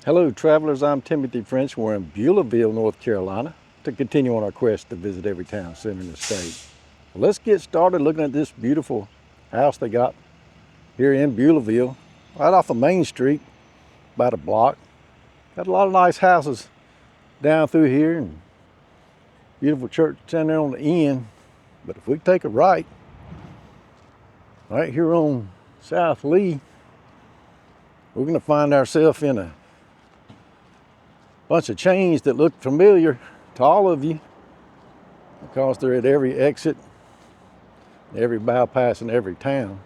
Hello travelers, I'm Timothy French. We're in Beulaville, North Carolina to continue on our quest to visit every town center in the state. Well, let's get started looking at this beautiful house they got here in Beulaville, right off of Main Street, about a block. Got a lot of nice houses down through here and beautiful church down there on the end. But if we take a right here on South Lee, we're going to find ourselves in a bunch of chains that look familiar to all of you because they're at every exit, every bypass in every town.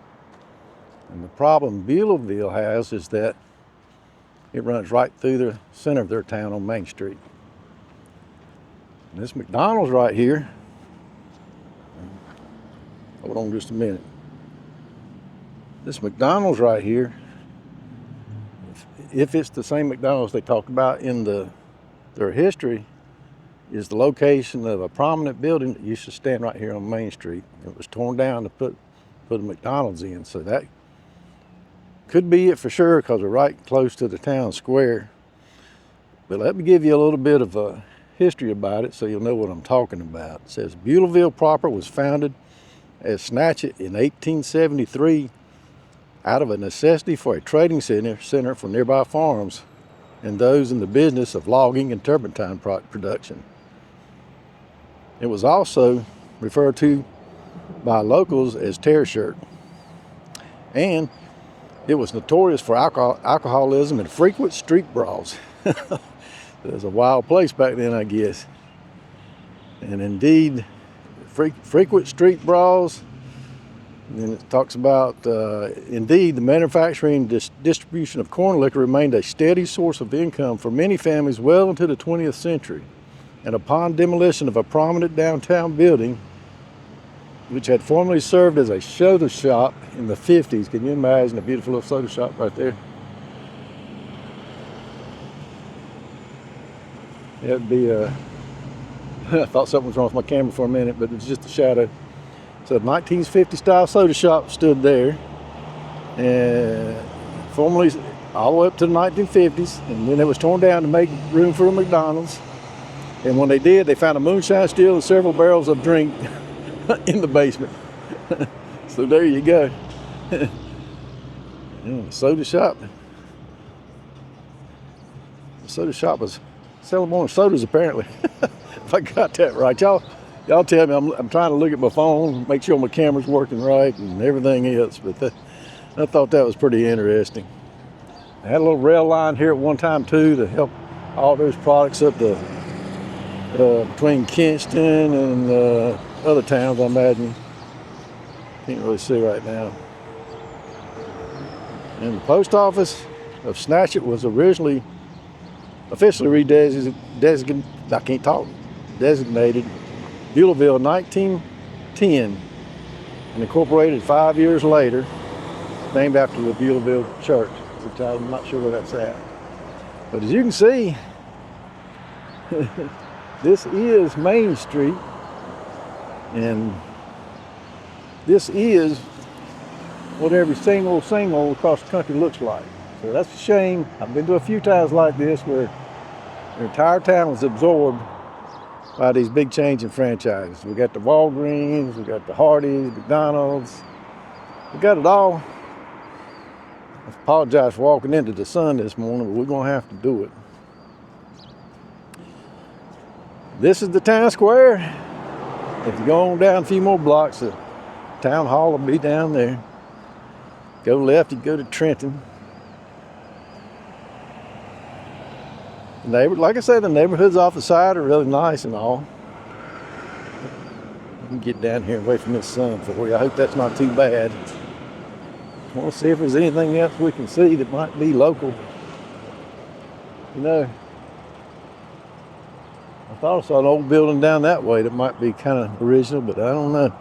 And the problem Beulaville has is that it runs right through the center of their town on Main Street. And this McDonald's right here, hold on just a minute. This McDonald's right here, if it's the same McDonald's they talked about in their history, is the location of a prominent building that used to stand right here on Main Street. It was torn down to put a McDonald's in, so that could be it for sure because we're right close to the town square. But let me give you a little bit of a history about it so you'll know what I'm talking about. It says Beulaville proper was founded as Snatchet in 1873 out of a necessity for a trading center for nearby farms and those in the business of logging and turpentine production. It was also referred to by locals as Tear Shirt, and it was notorious for alcoholism and frequent street brawls. It was a wild place back then, I guess. And indeed, frequent street brawls. And it talks about, indeed, the manufacturing and distribution of corn liquor remained a steady source of income for many families well into the 20th century. And upon demolition of a prominent downtown building, which had formerly served as a soda shop in the 50s, can you imagine a beautiful little soda shop right there? That'd be I thought something was wrong with my camera for a minute, but it was just a shadow. So the 1950 style soda shop stood there, and formerly all the way up to the 1950s, and then it was torn down to make room for a McDonald's. And when they did, they found a moonshine still and several barrels of drink in the basement. So there you go. Soda shop. The soda shop was selling more sodas apparently. If I got that right, y'all tell me. I'm trying to look at my phone, make sure my camera's working right and everything else. But I thought that was pretty interesting. I had a little rail line here at one time too to help all those products up to between Kinston and other towns, I imagine. Can't really see right now. And the post office of Snatchet was originally officially designated Beulaville 1910 and incorporated 5 years later, named after the Beulaville Church, which I'm not sure where that's at. But as you can see, this is Main Street, and this is what every single across the country looks like. So that's a shame. I've been to a few towns like this where the entire town was absorbed by these big chains and franchises. We got the Walgreens, we got the Hardee's, McDonald's, we got it all. I apologize for walking into the sun this morning, but we're gonna have to do it. This is the town square. If you go on down a few more blocks, the town hall will be down there. Go left, you go to Trenton. Like I said, the neighborhoods off the side are really nice and all. You can get down here away from this sun for you. I hope that's not too bad. I want to see if there's anything else we can see that might be local. You know, I thought I saw an old building down that way that might be kind of original, but I don't know.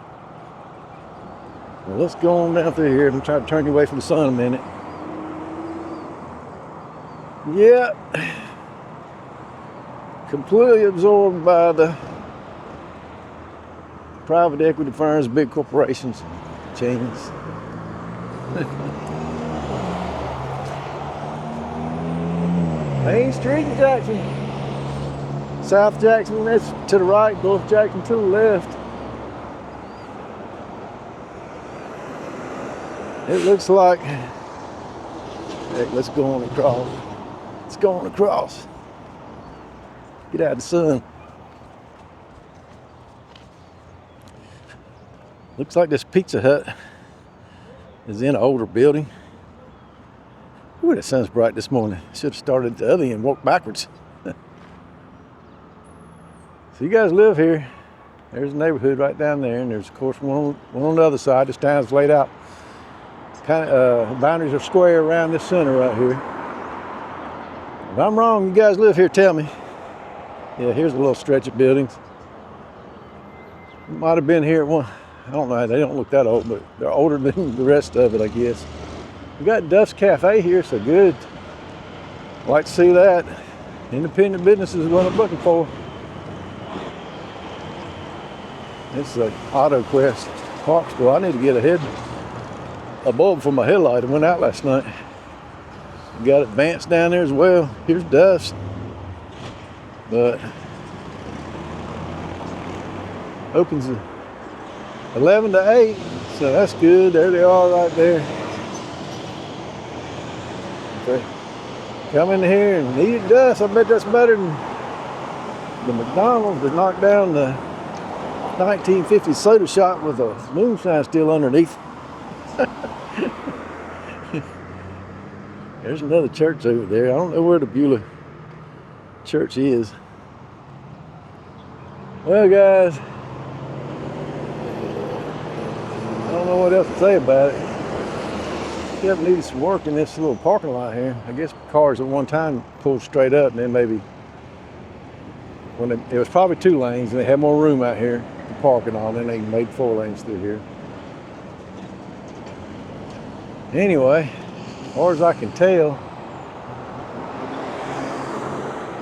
Well, let's go on down through here and try to turn you away from the sun a minute. Yeah. Completely absorbed by the private equity firms, big corporations, and chains. Main Street in Jackson. South Jackson, that's to the right, North Jackson to the left. It looks like, hey, let's go on across. Let's go on across. Get out of the sun. Looks like this Pizza Hut is in an older building. Ooh, the sun's bright this morning. Should have started at the other end and walked backwards. So you guys live here. There's a neighborhood right down there, and there's of course one on the other side. This town's laid out. Kind of boundaries are square around this center right here. If I'm wrong, you guys live here, tell me. Yeah, here's a little stretch of buildings. Might have been here at one. I don't know, they don't look that old, but they're older than the rest of it, I guess. We got Duff's Cafe here, so good. Like to see that. Independent business is what I'm looking for. This is an Auto Quest Clarksville. I need to get a bulb for my headlight. It went out last night. We got Advance down there as well. Here's Duff's. But opens at 11 to 8, so that's good. There they are right there. Okay. Come in here and eat at Duff's. I bet that's better than the McDonald's that knocked down the 1950 soda shop with a moonshine still underneath. There's another church over there. I don't know where the Beulah church is. Well, guys, I don't know what else to say about it. Yep, needed some work in this little parking lot here. I guess cars at one time pulled straight up, and then maybe when it was probably 2 lanes, and they had more room out here to park and all. Then they made 4 lanes through here. Anyway, as far as I can tell,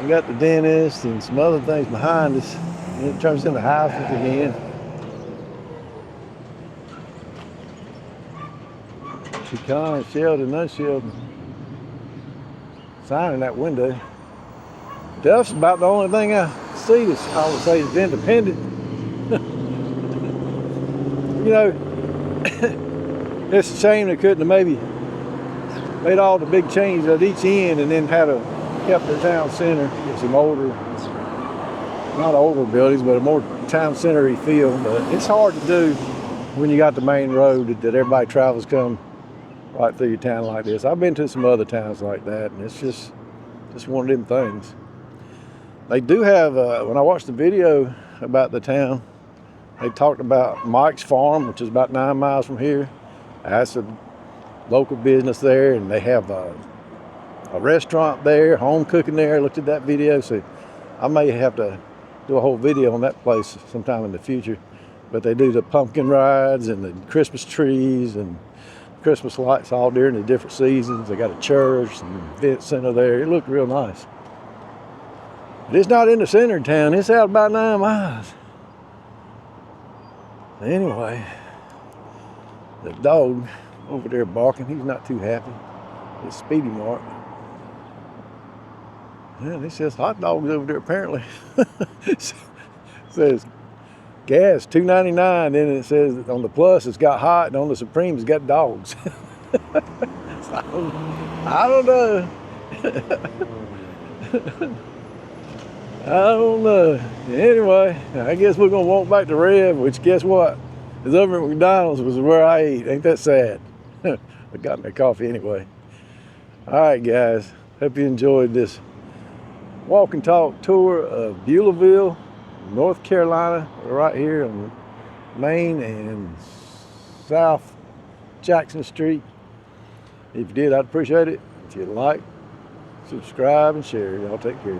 we got the dentist and some other things behind us. And it turns into houses again. Pecan, Sheldon, unsheltered. Sign in that window. Duff's about the only thing I see is, I would say, is independent. You know, it's a shame they couldn't have maybe made all the big changes at each end and then kept the town center with some older, not older buildings, but a more town center-y feel. But it's hard to do when you got the main road that everybody travels come right through your town like this. I've been to some other towns like that, and it's just one of them things. They do have, when I watched the video about the town, they talked about Mike's Farm, which is about 9 miles from here. That's a local business there, and they have a restaurant there, home cooking there. I looked at that video, so I may have to do a whole video on that place sometime in the future. But they do the pumpkin rides and the Christmas trees and Christmas lights all during the different seasons. They got a church and event center there. It looked real nice. But it's not in the center of town. It's out about 9 miles. Anyway, the dog over there barking, he's not too happy. It's Speedy Mark. Yeah, it says hot dogs over there apparently. It says gas $2.99, then it says on the plus it's got hot, and on the Supreme it's got dogs. So, I don't know. I don't know. Anyway, I guess we're gonna walk back to Rev, which guess what? Is over at McDonald's, was where I eat. Ain't that sad? I got my coffee anyway. All right, guys. Hope you enjoyed this walk and talk tour of Beulaville, North Carolina, right here on Main and South Jackson Street. If you did, I'd appreciate it. If you'd like, subscribe and share. Y'all take care.